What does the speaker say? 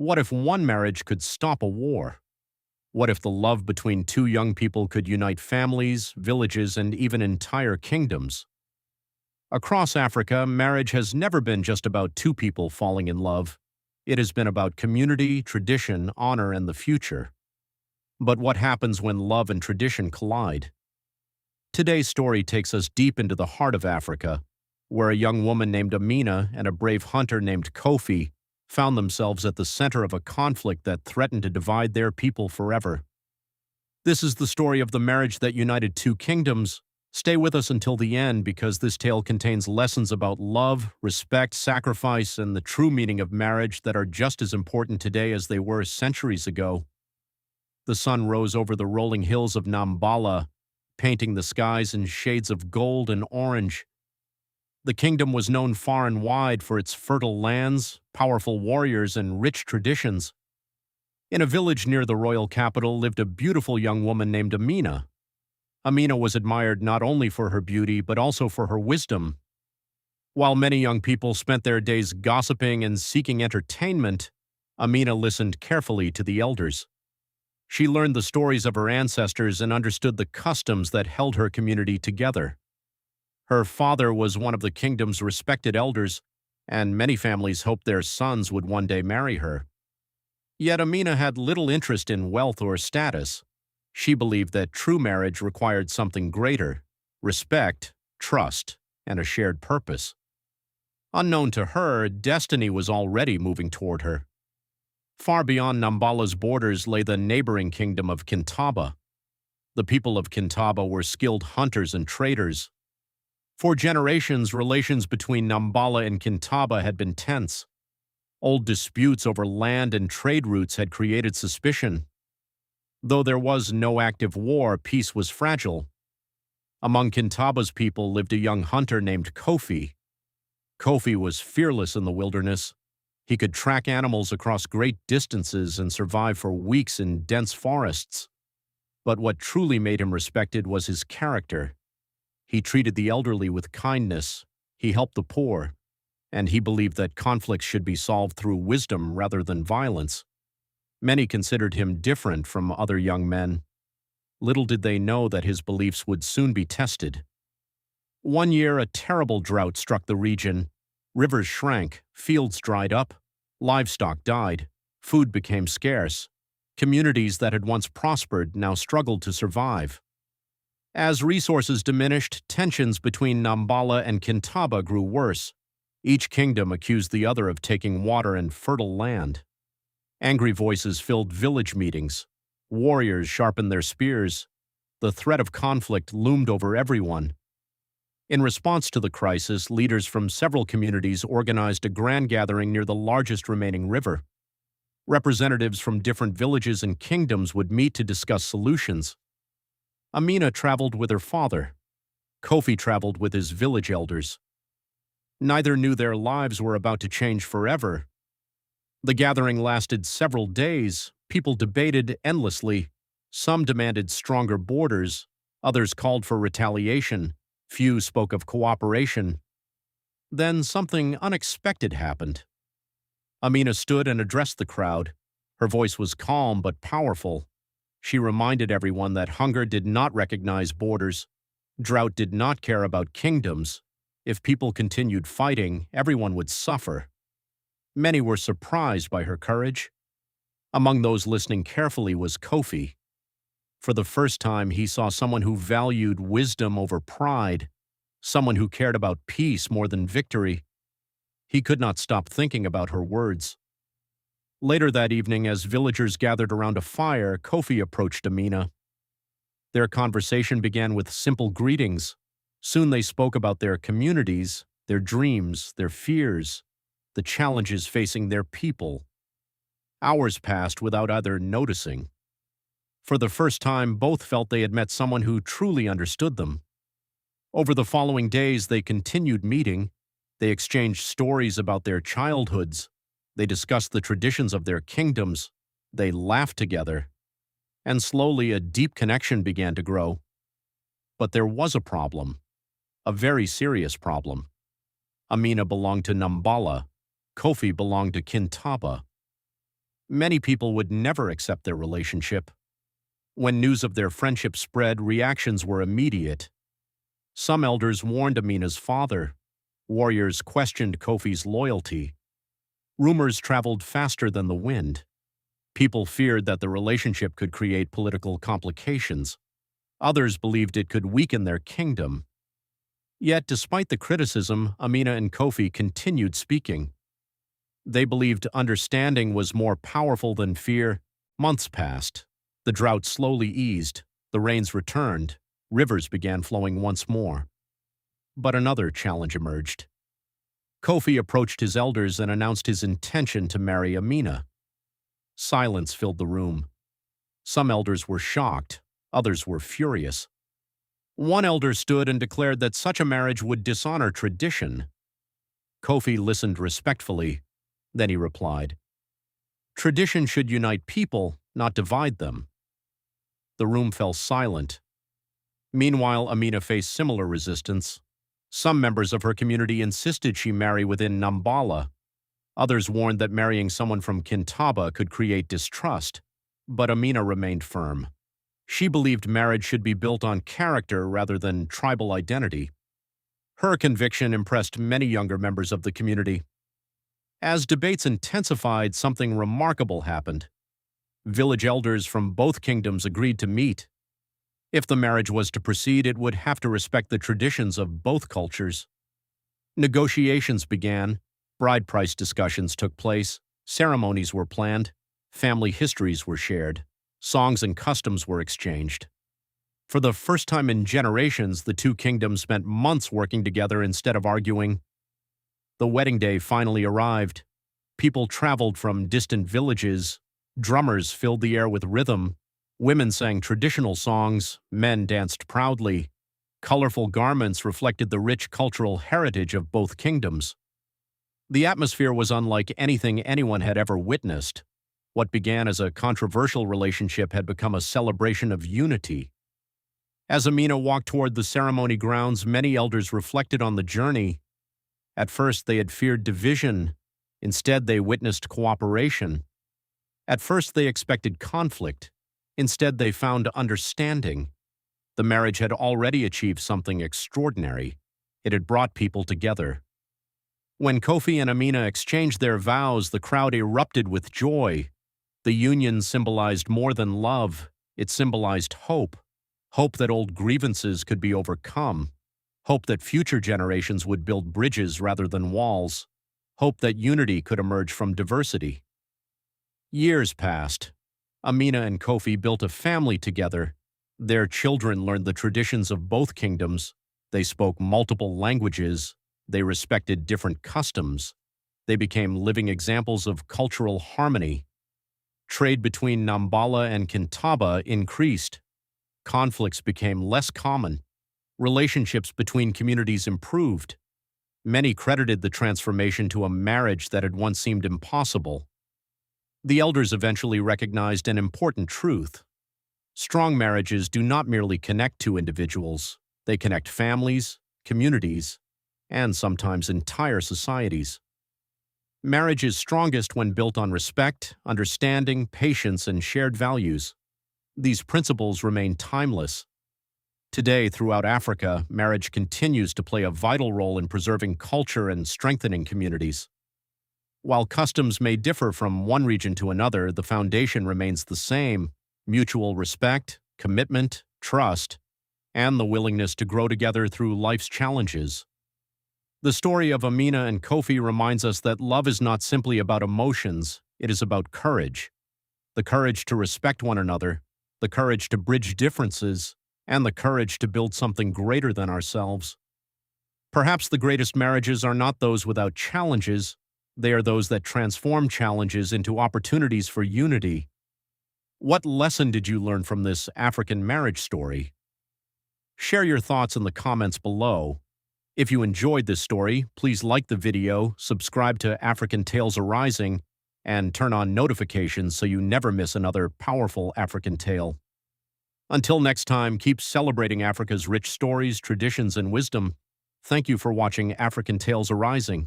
What if one marriage could stop a war? What if the love between two young people could unite families, villages, and even entire kingdoms? Across Africa, marriage has never been just about two people falling in love. It has been about community, tradition, honor, and the future. But what happens when love and tradition collide? Today's story takes us deep into the heart of Africa, where a young woman named Amina and a brave hunter named Kofi found themselves at the center of a conflict that threatened to divide their people forever. This is the story of the marriage that united two kingdoms. Stay with us until the end because this tale contains lessons about love, respect, sacrifice, and the true meaning of marriage that are just as important today as they were centuries ago. The sun rose over the rolling hills of Nambala, painting the skies in shades of gold and orange. The kingdom was known far and wide for its fertile lands, powerful warriors, and rich traditions. In a village near the royal capital lived a beautiful young woman named Amina. Amina was admired not only for her beauty but also for her wisdom. While many young people spent their days gossiping and seeking entertainment, Amina listened carefully to the elders. She learned the stories of her ancestors and understood the customs that held her community together. Her father was one of the kingdom's respected elders, and many families hoped their sons would one day marry her. Yet Amina had little interest in wealth or status. She believed that true marriage required something greater: respect, trust, and a shared purpose. Unknown to her, destiny was already moving toward her. Far beyond Nambala's borders lay the neighboring kingdom of Kintaba. The people of Kintaba were skilled hunters and traders. For generations, relations between Nambala and Kintaba had been tense. Old disputes over land and trade routes had created suspicion. Though there was no active war, peace was fragile. Among Kintaba's people lived a young hunter named Kofi. Kofi was fearless in the wilderness. He could track animals across great distances and survive for weeks in dense forests. But what truly made him respected was his character. He treated the elderly with kindness, he helped the poor, and he believed that conflicts should be solved through wisdom rather than violence. Many considered him different from other young men. Little did they know that his beliefs would soon be tested. One year, a terrible drought struck the region. Rivers shrank, fields dried up, livestock died, food became scarce. Communities that had once prospered now struggled to survive. As resources diminished, tensions between Nambala and Kintaba grew worse. Each kingdom accused the other of taking water and fertile land. Angry voices filled village meetings. Warriors sharpened their spears. The threat of conflict loomed over everyone. In response to the crisis, leaders from several communities organized a grand gathering near the largest remaining river. Representatives from different villages and kingdoms would meet to discuss solutions. Amina traveled with her father. Kofi traveled with his village elders. Neither knew their lives were about to change forever. The gathering lasted several days. People debated endlessly. Some demanded stronger borders. Others called for retaliation. Few spoke of cooperation. Then something unexpected happened. Amina stood and addressed the crowd. Her voice was calm but powerful. She reminded everyone that hunger did not recognize borders. Drought did not care about kingdoms. If people continued fighting, everyone would suffer. Many were surprised by her courage. Among those listening carefully was Kofi. For the first time, he saw someone who valued wisdom over pride, someone who cared about peace more than victory. He could not stop thinking about her words. Later that evening, as villagers gathered around a fire, Kofi approached Amina. Their conversation began with simple greetings. Soon they spoke about their communities, their dreams, their fears, the challenges facing their people. Hours passed without either noticing. For the first time, both felt they had met someone who truly understood them. Over the following days, they continued meeting. They exchanged stories about their childhoods. They discussed the traditions of their kingdoms. They laughed together. And slowly, a deep connection began to grow. But there was a problem. A very serious problem. Amina belonged to Nambala. Kofi belonged to Kintaba. Many people would never accept their relationship. When news of their friendship spread, reactions were immediate. Some elders warned Amina's father. Warriors questioned Kofi's loyalty. Rumors traveled faster than the wind. People feared that the relationship could create political complications. Others believed it could weaken their kingdom. Yet, despite the criticism, Amina and Kofi continued speaking. They believed understanding was more powerful than fear. Months passed. The drought slowly eased. The rains returned. Rivers began flowing once more. But another challenge emerged. Kofi approached his elders and announced his intention to marry Amina. Silence filled the room. Some elders were shocked. Others were furious. One elder stood and declared that such a marriage would dishonor tradition. Kofi listened respectfully. Then he replied, "Tradition should unite people, not divide them." The room fell silent. Meanwhile, Amina faced similar resistance. Some members of her community insisted she marry within Nambala. Others warned that marrying someone from Kintaba could create distrust. But Amina remained firm. She believed marriage should be built on character rather than tribal identity. Her conviction impressed many younger members of the community. As debates intensified, something remarkable happened. Village elders from both kingdoms agreed to meet. If the marriage was to proceed, it would have to respect the traditions of both cultures. Negotiations began. Bride price discussions took place. Ceremonies were planned. Family histories were shared. Songs and customs were exchanged. For the first time in generations, the two kingdoms spent months working together instead of arguing. The wedding day finally arrived. People traveled from distant villages. Drummers filled the air with rhythm. Women sang traditional songs. Men danced proudly. Colorful garments reflected the rich cultural heritage of both kingdoms. The atmosphere was unlike anything anyone had ever witnessed. What began as a controversial relationship had become a celebration of unity. As Amina walked toward the ceremony grounds, many elders reflected on the journey. At first, they had feared division. Instead, they witnessed cooperation. At first, they expected conflict. Instead, they found understanding. The marriage had already achieved something extraordinary. It had brought people together. When Kofi and Amina exchanged their vows, the crowd erupted with joy. The union symbolized more than love. It symbolized hope. Hope that old grievances could be overcome. Hope that future generations would build bridges rather than walls. Hope that unity could emerge from diversity. Years passed. Amina and Kofi built a family together. Their children learned the traditions of both kingdoms. They spoke multiple languages. They respected different customs. They became living examples of cultural harmony. Trade between Nambala and Kintaba increased. Conflicts became less common. Relationships between communities improved. Many credited the transformation to a marriage that had once seemed impossible. The elders eventually recognized an important truth. Strong marriages do not merely connect two individuals. They connect families, communities, and sometimes entire societies. Marriage is strongest when built on respect, understanding, patience, and shared values. These principles remain timeless. Today, throughout Africa, marriage continues to play a vital role in preserving culture and strengthening communities. While customs may differ from one region to another, the foundation remains the same: mutual respect, commitment, trust, and the willingness to grow together through life's challenges. The story of Amina and Kofi reminds us that love is not simply about emotions, it is about courage. The courage to respect one another, the courage to bridge differences, and the courage to build something greater than ourselves. Perhaps the greatest marriages are not those without challenges, they are those that transform challenges into opportunities for unity. What lesson did you learn from this African marriage story? Share your thoughts in the comments below. If you enjoyed this story, please like the video, subscribe to African Tales Arising, and turn on notifications so you never miss another powerful African tale. Until next time, keep celebrating Africa's rich stories, traditions, and wisdom. Thank you for watching African Tales Arising.